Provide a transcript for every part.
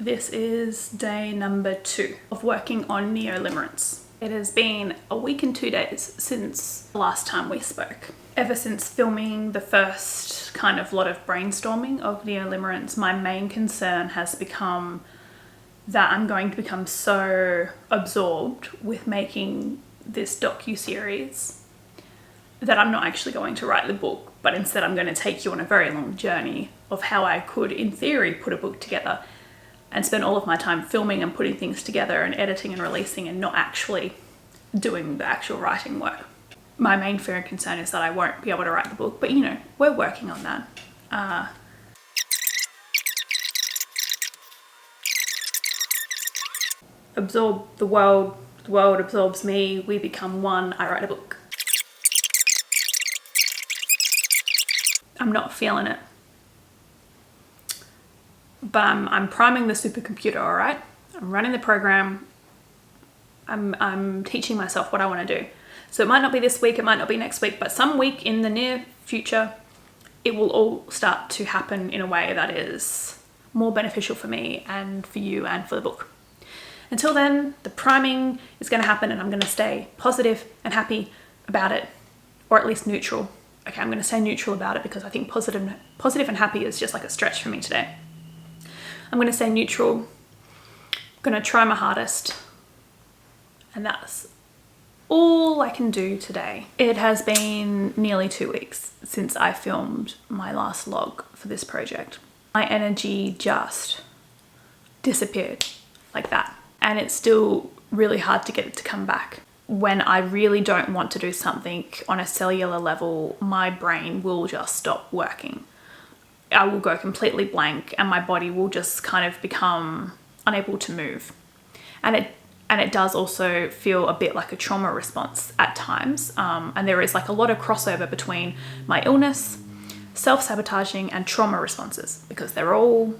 This is day number 2 of working on Limerence. It has been a week and 2 days since the last time we spoke. Ever since filming the first kind of lot of brainstorming of Limerence, my main concern has become that I'm going to become so absorbed with making this docu-series that I'm not actually going to write the book, but instead I'm going to take you on a very long journey of how I could, in theory, put a book together and spend all of my time filming and putting things together and editing and releasing and not actually doing the actual writing work. My main fear and concern is that I won't be able to write the book, but you know, we're working on that. Absorb the world absorbs me, we become one, I write a book. I'm not feeling it. But I'm priming the supercomputer, all right? I'm running the program. I'm teaching myself what I want to do. So it might not be this week, it might not be next week, but some week in the near future, it will all start to happen in a way that is more beneficial for me and for you and for the book. Until then, the priming is going to happen and I'm going to stay positive and happy about it, or at least neutral. Okay, I'm going to stay neutral about it because I think positive and happy is just like a stretch for me today. I'm going to stay neutral, I'm going to try my hardest, and that's all I can do today. It has been nearly 2 weeks since I filmed my last log for this project. My energy just disappeared like that, and it's still really hard to get it to come back. When I really don't want to do something on a cellular level, my brain will just stop working. I will go completely blank and my body will just kind of become unable to move. And it does also feel a bit like a trauma response at times. And there is like a lot of crossover between my illness, self-sabotaging and trauma responses because they're all,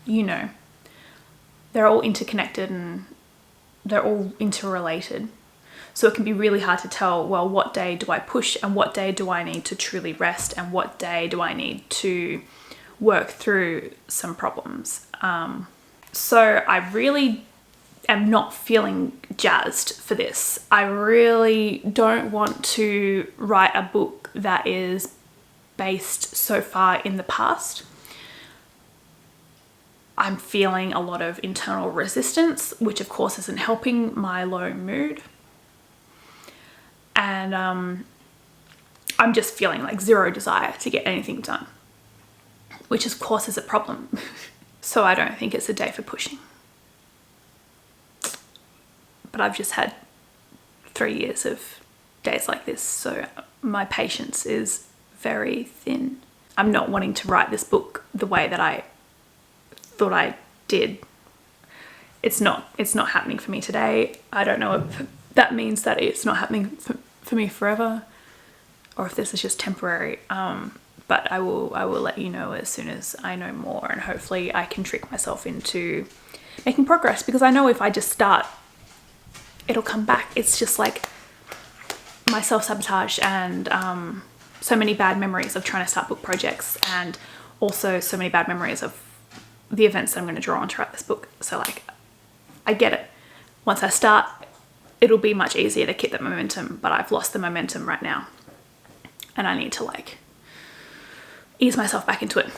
you know, they're all interconnected and they're all interrelated. So it can be really hard to tell, well, what day do I push and what day do I need to truly rest and what day do I need to work through some problems. So I really am not feeling jazzed for this. I really don't want to write a book that is based so far in the past. I'm feeling a lot of internal resistance, which of course isn't helping my low mood. And I'm just feeling like zero desire to get anything done, which of course is a problem. So I don't think it's a day for pushing. But I've just had 3 years of days like this, so my patience is very thin. I'm not wanting to write this book the way that I thought I did. It's not happening for me today. I don't know if that means that it's not happening for me forever or if this is just temporary. But I will let you know as soon as I know more, and hopefully I can trick myself into making progress, because I know if I just start, it'll come back. It's just like my self-sabotage and so many bad memories of trying to start book projects, and also so many bad memories of the events that I'm going to draw on to write this book. So like, I get it. Once I start, it'll be much easier to keep that momentum, but I've lost the momentum right now and I need to like ease myself back into it.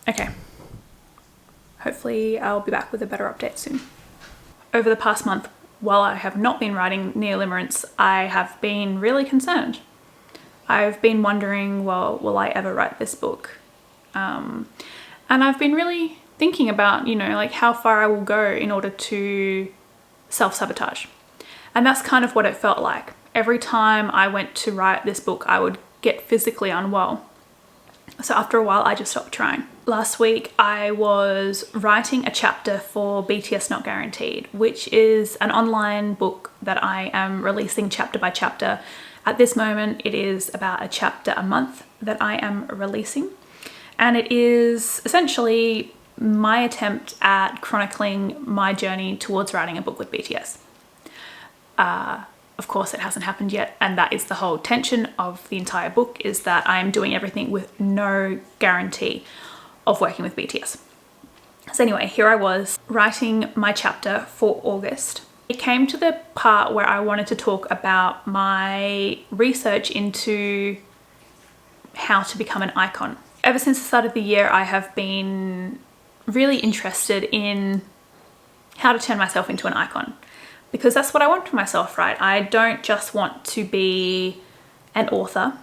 Okay. Hopefully I'll be back with a better update soon. Over the past month, while I have not been writing Limerence, I have been really concerned. I've been wondering, well, will I ever write this book? And I've been really thinking about, you know, like how far I will go in order to self-sabotage. And that's kind of what it felt like. Every time I went to write this book, I would get physically unwell. So after a while, I just stopped trying. Last week, I was writing a chapter for BTS Not Guaranteed, which is an online book that I am releasing chapter by chapter. At this moment, it is about a chapter a month that I am releasing. And it is essentially my attempt at chronicling my journey towards writing a book with BTS. Of course, it hasn't happened yet, and that is the whole tension of the entire book, is that I am doing everything with no guarantee of working with BTS. So anyway, here I was writing my chapter for August. It came to the part where I wanted to talk about my research into how to become an icon. Ever since the start of the year, I have been really interested in how to turn myself into an icon, because that's what I want for myself, right? I don't just want to be an author.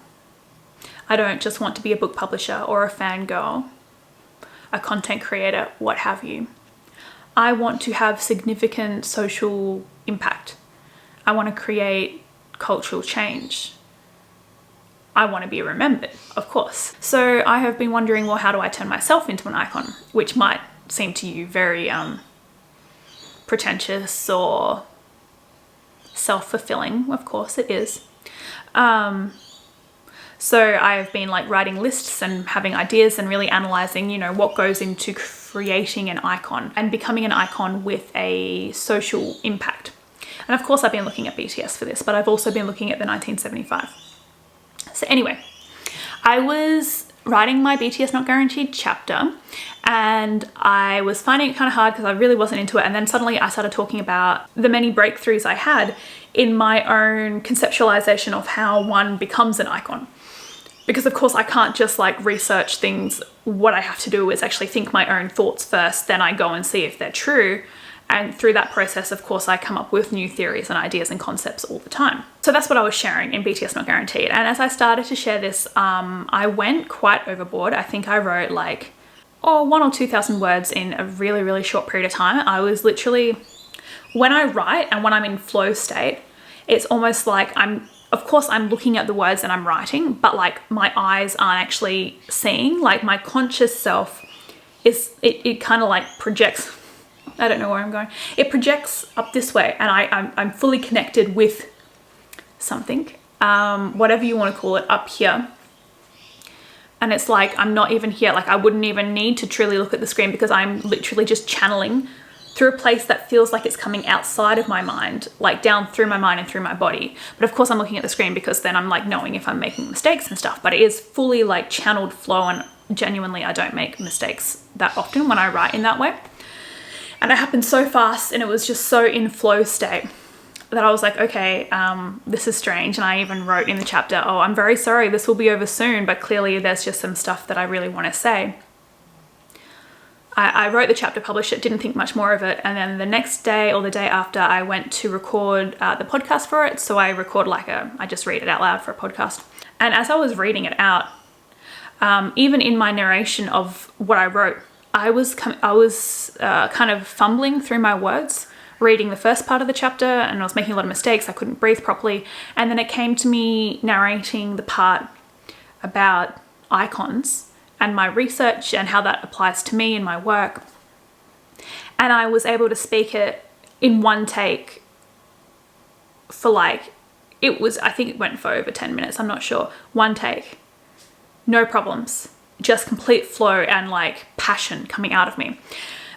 I don't just want to be a book publisher or a fangirl, a content creator, what have you. I want to have significant social impact. I want to create cultural change. I want to be remembered, of course. So I have been wondering, well, how do I turn myself into an icon? Which might seem to you very pretentious or self-fulfilling. Of course it is. So I've been like writing lists and having ideas and really analyzing, you know, what goes into creating an icon and becoming an icon with a social impact. And of course I've been looking at BTS for this, but I've also been looking at the 1975. So anyway, I was writing my BTS Not Guaranteed chapter and I was finding it kind of hard because I really wasn't into it. And then suddenly I started talking about the many breakthroughs I had in my own conceptualization of how one becomes an icon. Because of course I can't just like research things. What I have to do is actually think my own thoughts first, then I go and see if they're true. And through that process, of course, I come up with new theories and ideas and concepts all the time. So that's what I was sharing in BTS Not Guaranteed. And as I started to share this, I went quite overboard. I think I wrote like, 1,000 or 2,000 words in a really, really short period of time. I was literally, when I write and when I'm in flow state, it's almost like of course I'm looking at the words that I'm writing, but like my eyes aren't actually seeing. Like my conscious self it kind of like projects, I don't know where I'm going. It projects up this way and I'm fully connected with something, whatever you want to call it, up here. And it's like, I'm not even here. Like I wouldn't even need to truly look at the screen because I'm literally just channeling through a place that feels like it's coming outside of my mind, like down through my mind and through my body. But of course I'm looking at the screen because then I'm like knowing if I'm making mistakes and stuff, but it is fully like channeled flow, and genuinely I don't make mistakes that often when I write in that way. And it happened so fast and it was just so in flow state that I was like, okay, this is strange. And I even wrote in the chapter, I'm very sorry, this will be over soon, but clearly there's just some stuff that I really want to say. I wrote the chapter, published it, didn't think much more of it. And then the next day or the day after, I went to record the podcast for it. So I record I just read it out loud for a podcast. And as I was reading it out, even in my narration of what I wrote, I was kind of fumbling through my words, reading the first part of the chapter, and I was making a lot of mistakes. I couldn't breathe properly. And then it came to me narrating the part about icons and my research and how that applies to me in my work. And I was able to speak it in one take for I think it went for over 10 minutes, I'm not sure. One take, no problems, just complete flow and like passion coming out of me.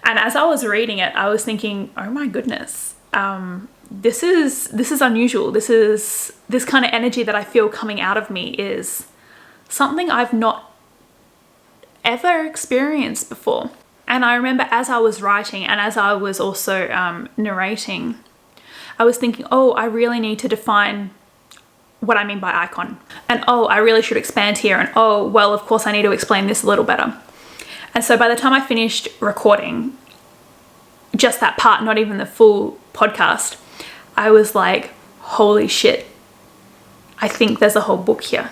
And as I was reading it, I was thinking, oh my goodness, this is unusual. This kind of energy that I feel coming out of me is something I've not ever experienced before. And I remember as I was writing and as I was also narrating, I was thinking, I really need to define what I mean by icon. And I really should expand here. And well, of course I need to explain this a little better. And so by the time I finished recording just that part, not even the full podcast, I was like, holy shit, I think there's a whole book here.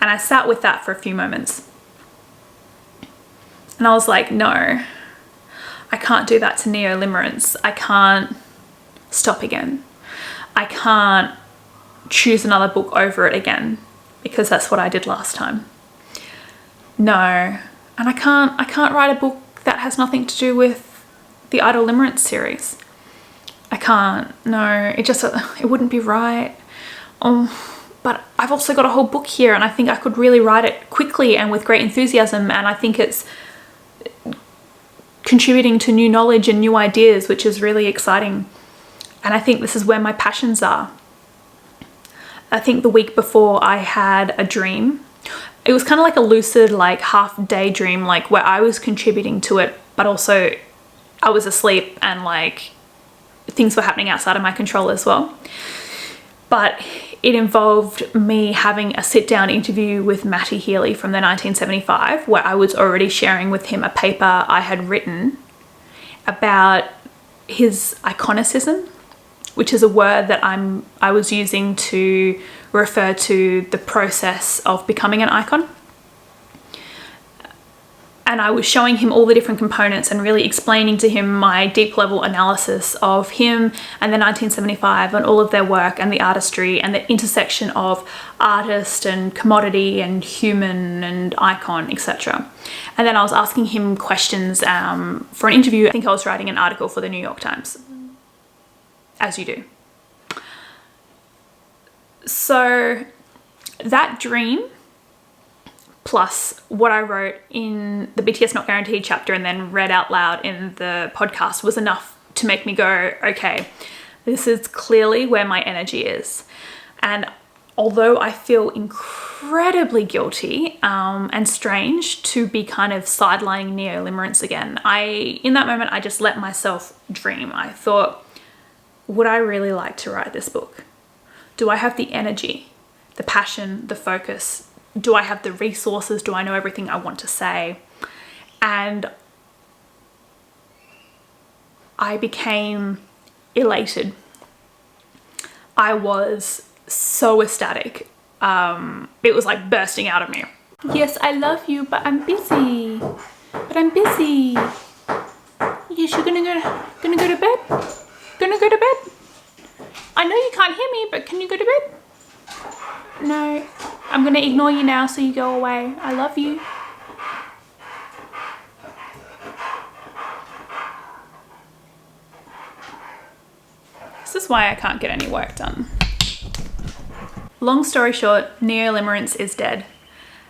And I sat with that for a few moments. And I was like, no, I can't do that to Limerence. I can't stop again. I can't choose another book over it again because that's what I did last time. No, and I can't write a book that has nothing to do with the Idol Limerence series. I can't, no, it wouldn't be right. But I've also got a whole book here and I think I could really write it quickly and with great enthusiasm, and I think it's contributing to new knowledge and new ideas, which is really exciting. And I think this is where my passions are. I think the week before I had a dream. It was kind of like a lucid, like half daydream, like where I was contributing to it but also I was asleep and like things were happening outside of my control as well. But it involved me having a sit-down interview with Matty Healy from the 1975, where I was already sharing with him a paper I had written about his iconicism, which is a word that I was using to refer to the process of becoming an icon. And I was showing him all the different components and really explaining to him my deep level analysis of him and the 1975 and all of their work and the artistry and the intersection of artist and commodity and human and icon, etc. And then I was asking him questions for an interview. I think I was writing an article for the New York Times, as you do. So that dream, plus what I wrote in the BTS Not Guaranteed chapter and then read out loud in the podcast, was enough to make me go, okay, this is clearly where my energy is. And although I feel incredibly guilty and strange to be kind of sidelining neo-limerence again, in that moment, I just let myself dream. I thought, would I really like to write this book? Do I have the energy, the passion, the focus? Do I have the resources? Do I know everything I want to say? And I became elated. I was so ecstatic. It was like bursting out of me. Yes, I love you, but I'm busy. Yes, you're gonna go to bed? Gonna go to bed? I know you can't hear me, but can you go to bed? No, I'm gonna ignore you now so you go away. I love you. This is why I can't get any work done. Long story short, neo-limerence is dead.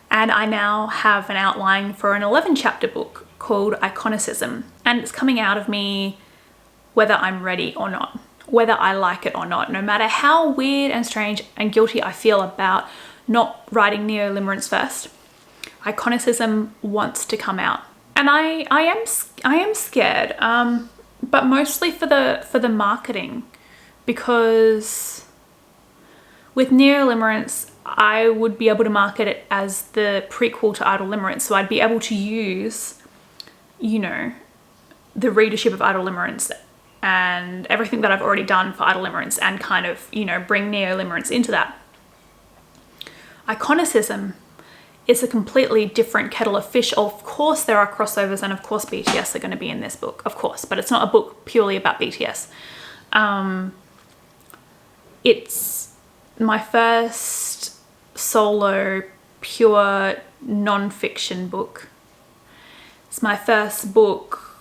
And I now have an outline for an 11-chapter book called Iconicism. And it's coming out of me whether I'm ready or not, whether I like it or not, no matter how weird and strange and guilty I feel about not writing neo-limerence first. Iconicism wants to come out. And I am scared, but mostly for the marketing, because with neo-limerence, I would be able to market it as the prequel to Idle Limerence. So I'd be able to use, you know, the readership of Idle Limerence and everything that I've already done for Idle Limerence and kind of, you know, bring neo-limerence into that. Iconicism is a completely different kettle of fish. Of course there are crossovers, and of course BTS are going to be in this book, of course, but it's not a book purely about BTS. It's my first solo, pure, non-fiction book. It's my first book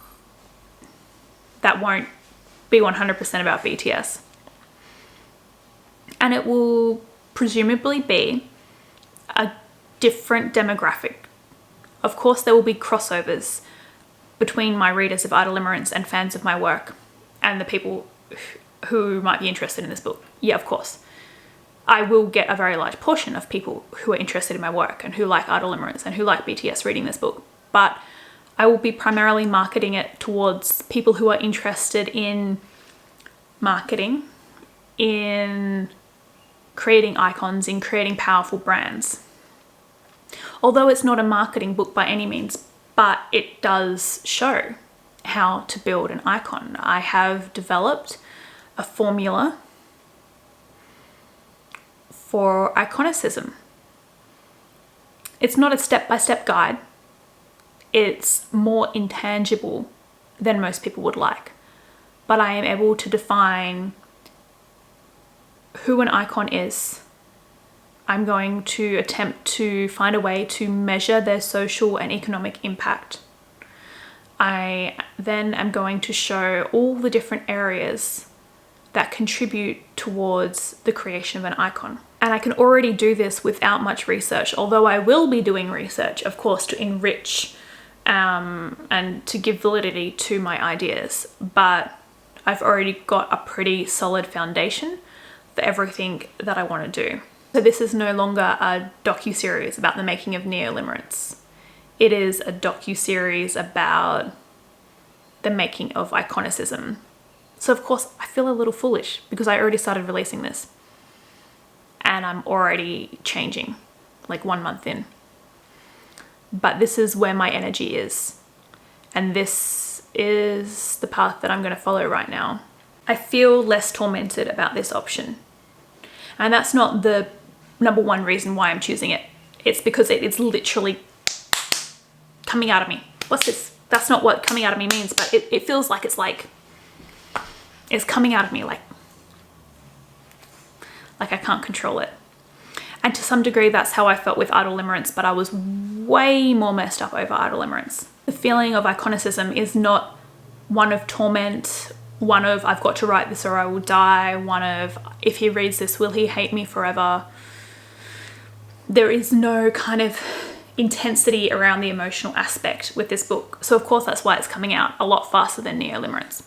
that won't be 100% about BTS. And it will presumably be a different demographic. Of course, there will be crossovers between my readers of Idle Limerence and fans of my work and the people who might be interested in this book. Yeah, of course. I will get a very large portion of people who are interested in my work and who like Idle Limerence and who like BTS reading this book. But I will be primarily marketing it towards people who are interested in marketing, in creating icons, in creating powerful brands. Although it's not a marketing book by any means, but it does show how to build an icon. I have developed a formula for iconicism. It's not a step-by-step guide. It's more intangible than most people would like. But I am able to define who an icon is. I'm going to attempt to find a way to measure their social and economic impact. I then am going to show all the different areas that contribute towards the creation of an icon. And I can already do this without much research, although I will be doing research, of course, to enrich and to give validity to my ideas. But I've already got a pretty solid foundation for everything that I want to do. So this is no longer a docu-series about the making of neo-limerence. It is a docu-series about the making of Iconicism. So of course I feel a little foolish because I already started releasing this and I'm already changing, like 1 month in. But this is where my energy is. And this is the path that I'm going to follow right now. I feel less tormented about this option. And that's not the number one reason why I'm choosing it. It's because it's literally coming out of me. What's this? That's not what coming out of me means, but it feels like it's coming out of me like I can't control it. And to some degree, that's how I felt with Idle Limerence, but I was way more messed up over Idle Limerence. The feeling of Iconicism is not one of torment, one of I've got to write this or I will die, one of if he reads this, will he hate me forever? There is no kind of intensity around the emotional aspect with this book. So of course that's why it's coming out a lot faster than Limerence.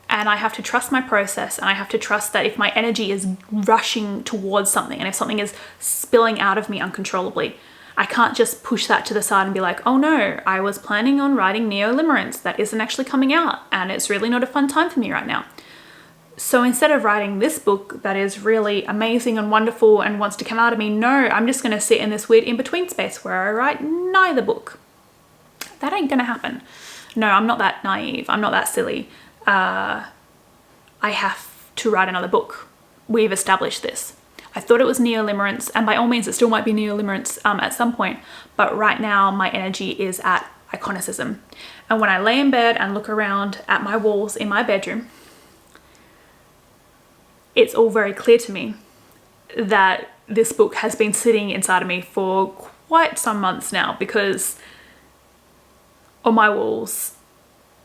And I have to trust my process, and I have to trust that if my energy is rushing towards something and if something is spilling out of me uncontrollably, I can't just push that to the side and be like, oh no, I was planning on writing Limerence that isn't actually coming out and it's really not a fun time for me right now. So instead of writing this book that is really amazing and wonderful and wants to come out of me, no, I'm just going to sit in this weird in-between space where I write neither book. That ain't going to happen. No, I'm not that naive. I'm not that silly. I have to write another book. We've established this. I thought it was Limerence, and by all means it still might be Limerence at some point, but right now my energy is at Iconicism. And when I lay in bed and look around at my walls in my bedroom, it's all very clear to me that this book has been sitting inside of me for quite some months now, because on my walls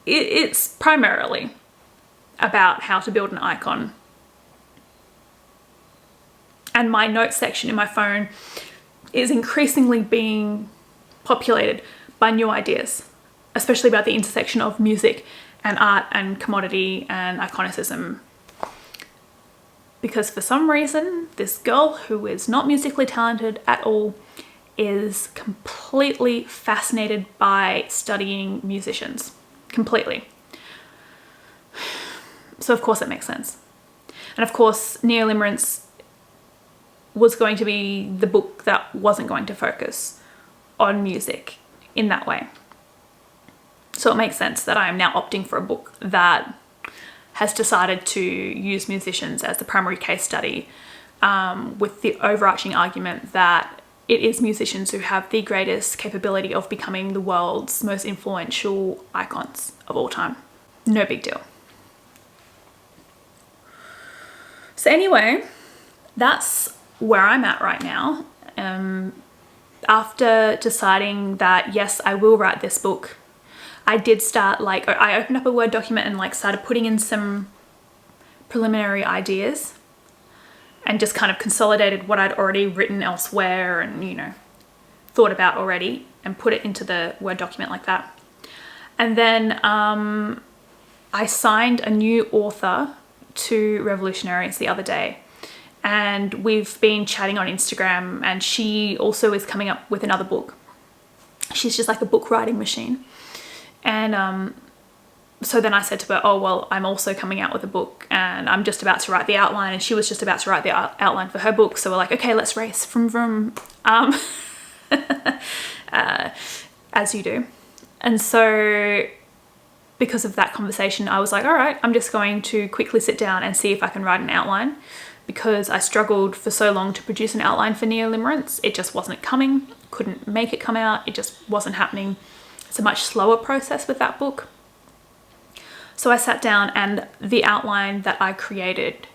it's primarily about how to build an icon. And my notes section in my phone is increasingly being populated by new ideas, especially about the intersection of music and art and commodity and iconicism. Because for some reason, this girl who is not musically talented at all is completely fascinated by studying musicians. Completely. So of course it makes sense. And of course, Limerence was going to be the book that wasn't going to focus on music in that way. So it makes sense that I am now opting for a book that has decided to use musicians as the primary case study, with the overarching argument that it is musicians who have the greatest capability of becoming the world's most influential icons of all time. No big deal. So anyway, that's where I'm at right now. After deciding that, yes, I will write this book, I did start, I opened up a Word document and started putting in some preliminary ideas and just kind of consolidated what I'd already written elsewhere and, thought about already, and put it into the Word document like that. And then I signed a new author to Revolutionaries the other day. And we've been chatting on Instagram, and she also is coming up with another book. She's just like a book writing machine. And so then I said to her, oh, well, I'm also coming out with a book and I'm just about to write the outline, and she was just about to write the outline for her book. So we're like, okay, let's race from as you do. And so because of that conversation, I was like, all right, I'm just going to quickly sit down and see if I can write an outline, because I struggled for so long to produce an outline for Limerence. It just wasn't coming, couldn't make it come out. It just wasn't happening. It's a much slower process with that book. So I sat down, and the outline that I created,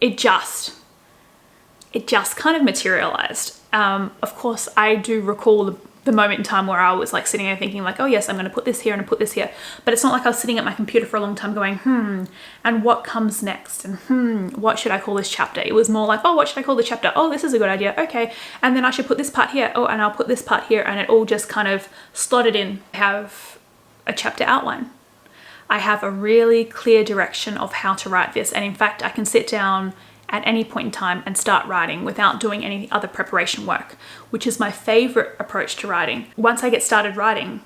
it just kind of materialized. Of course, I do recall the moment in time where I was sitting there thinking oh yes, I'm going to put this here and put this here. But it's not like I was sitting at my computer for a long time going, and what comes next? And what should I call this chapter? It was more like, oh, what should I call the chapter? Oh, this is a good idea. Okay. And then I should put this part here. Oh, and I'll put this part here. And it all just kind of slotted in. I have a chapter outline. I have a really clear direction of how to write this. And in fact, I can sit down at any point in time and start writing without doing any other preparation work, which is my favorite approach to writing. Once I get started writing,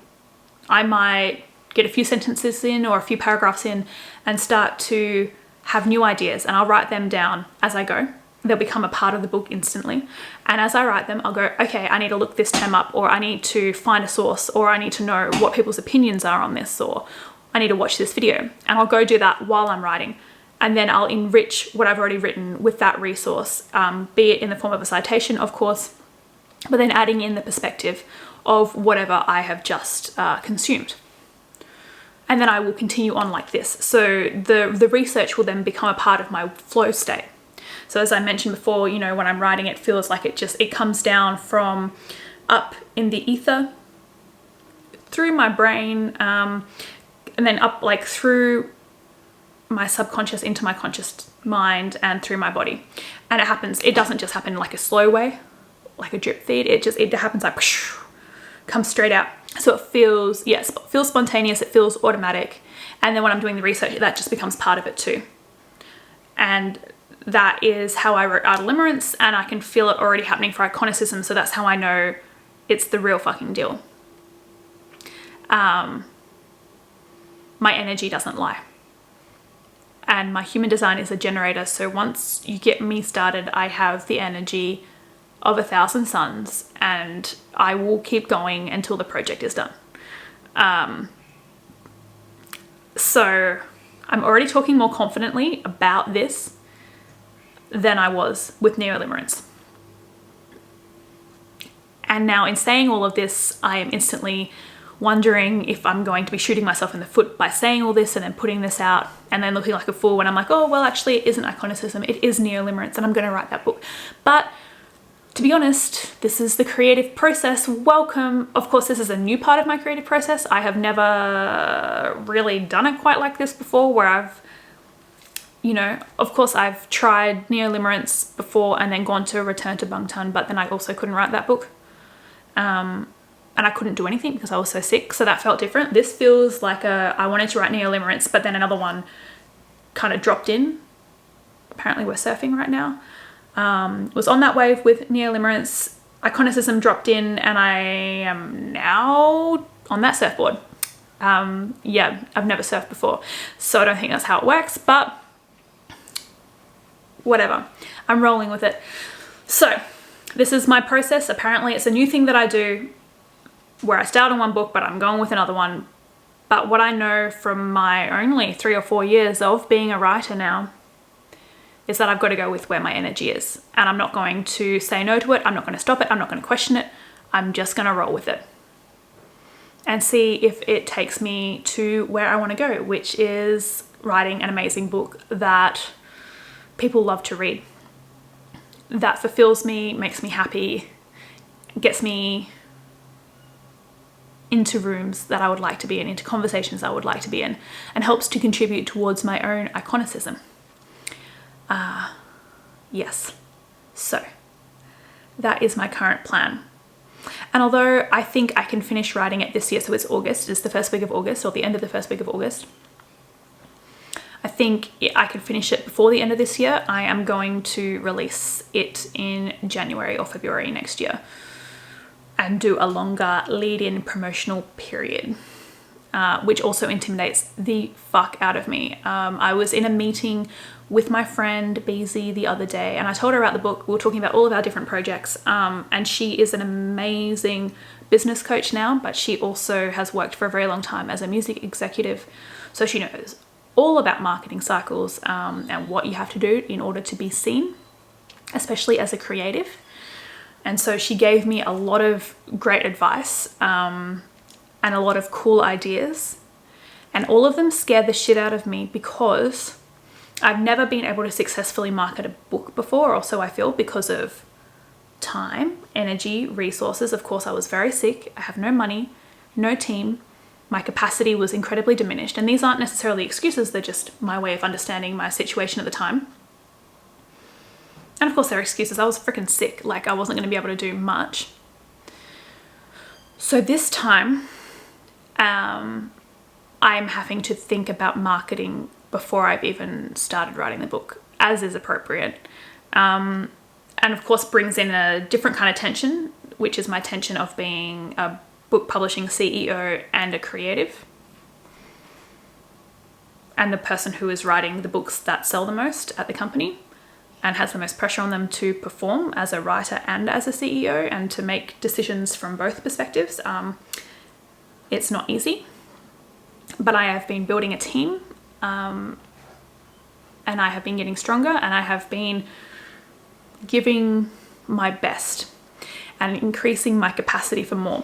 I might get a few sentences in or a few paragraphs in and start to have new ideas, and I'll write them down as I go. They'll become a part of the book instantly. And as I write them, I'll go, okay, I need to look this term up, or I need to find a source, or I need to know what people's opinions are on this, or I need to watch this video. And I'll go do that while I'm writing. And then I'll enrich what I've already written with that resource, be it in the form of a citation, of course, but then adding in the perspective of whatever I have just consumed. And then I will continue on like this. So the research will then become a part of my flow state. So as I mentioned before, you know, when I'm writing, it feels like it comes down from up in the ether through my brain, and then up like through my subconscious into my conscious mind and through my body. And it doesn't just happen like a slow way, like a drip feed. It happens like comes straight out. So it feels spontaneous, it feels automatic. And then when I'm doing the research, that just becomes part of it too. And that is how I wrote Art of Limerence, and I can feel it already happening for Iconicism, so that's how I know it's the real fucking deal. My energy doesn't lie. And my human design is a generator, so once you get me started, I have the energy of 1,000 suns, and I will keep going until the project is done. So I'm already talking more confidently about this than I was with Limerence. And now in saying all of this, I am instantly wondering if I'm going to be shooting myself in the foot by saying all this and then putting this out and then looking like a fool when I'm like, oh, well, actually it isn't Iconicism, it is Limerence, and I'm going to write that book. But to be honest, this is the creative process. Welcome. Of course, this is a new part of my creative process. I have never really done it quite like this before, where I've, you know, of course I've tried Limerence before and then gone to Return to Bangtan, but then I also couldn't write that book. And I couldn't do anything because I was so sick, so that felt different. This feels like I wanted to write Limerence, but then another one kind of dropped in. Apparently we're surfing right now. Was on that wave with Limerence. Iconicism dropped in, and I am now on that surfboard. Yeah, I've never surfed before, so I don't think that's how it works, but whatever. I'm rolling with it. So this is my process. Apparently it's a new thing that I do, where I start on one book, but I'm going with another one. But what I know from my only 3 or 4 years of being a writer now is that I've got to go with where my energy is. And I'm not going to say no to it. I'm not going to stop it. I'm not going to question it. I'm just going to roll with it and see if it takes me to where I want to go, which is writing an amazing book that people love to read, that fulfills me, makes me happy, gets me into rooms that I would like to be in, into conversations I would like to be in, and helps to contribute towards my own iconicism. Yes. So that is my current plan. And although I think I can finish writing it this year, so it's August, it's the first week of August, or the end of the first week of August, I think I can finish it before the end of this year. I am going to release it in January or February next year and do a longer lead-in promotional period, which also intimidates the fuck out of me. I was in a meeting with my friend BZ the other day, and I told her about the book. We were talking about all of our different projects, and she is an amazing business coach now, but she also has worked for a very long time as a music executive, so she knows all about marketing cycles and what you have to do in order to be seen, especially as a creative. And so she gave me a lot of great advice and a lot of cool ideas, and all of them scared the shit out of me because I've never been able to successfully market a book before, or so I feel, because of time, energy, resources. Of course, I was very sick. I have no money, no team. My capacity was incredibly diminished. And these aren't necessarily excuses. They're just my way of understanding my situation at the time. And of course, there are excuses. I was freaking sick. Like, I wasn't going to be able to do much. So this time, I'm having to think about marketing before I've even started writing the book, as is appropriate. And of course brings in a different kind of tension, which is my tension of being a book publishing CEO and a creative. and the person who is writing the books that sell the most at the company and has the most pressure on them to perform as a writer and as a CEO and to make decisions from both perspectives. It's not easy, but I have been building a team, and I have been getting stronger, and I have been giving my best and increasing my capacity for more.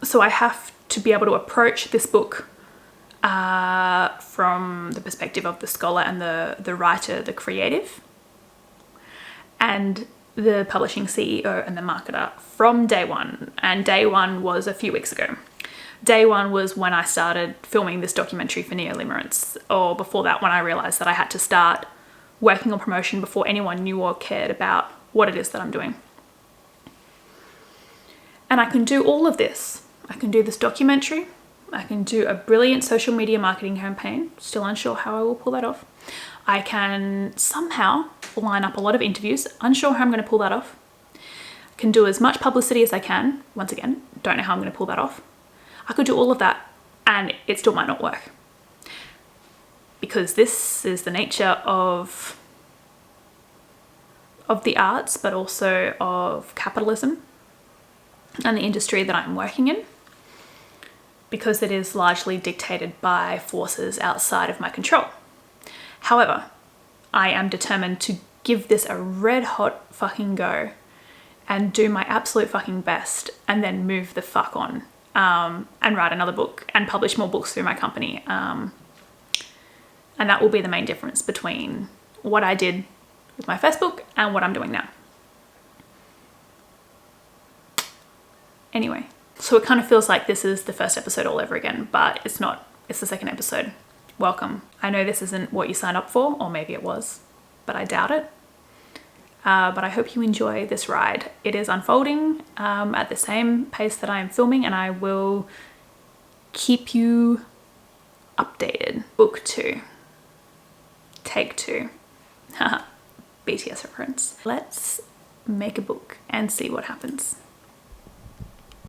So I have to be able to approach this book from the perspective of the scholar and the writer, the creative, and the publishing CEO and the marketer from day one. And day one was a few weeks ago. Day one was when I started filming this documentary for Limerence, or before that, when I realized that I had to start working on promotion before anyone knew or cared about what it is that I'm doing. And I can do all of this. I can do this documentary. I can do a brilliant social media marketing campaign. Still unsure how I will pull that off. I can somehow line up a lot of interviews. Unsure how I'm going to pull that off. I can do as much publicity as I can. Once again, don't know how I'm going to pull that off. I could do all of that and it still might not work. Because this is the nature of the arts, but also of capitalism and the industry that I'm working in, because it is largely dictated by forces outside of my control. However, I am determined to give this a red hot fucking go and do my absolute fucking best and then move the fuck on, and write another book and publish more books through my company. And that will be the main difference between what I did with my first book and what I'm doing now. Anyway, so it kind of feels like this is the first episode all over again, but it's not. It's the second episode. Welcome. I know this isn't what you signed up for, or maybe it was, but I doubt it. But I hope you enjoy this ride. It is unfolding at the same pace that I am filming, and I will keep you updated. Book 2. Take 2. BTS reference. Let's make a book and see what happens.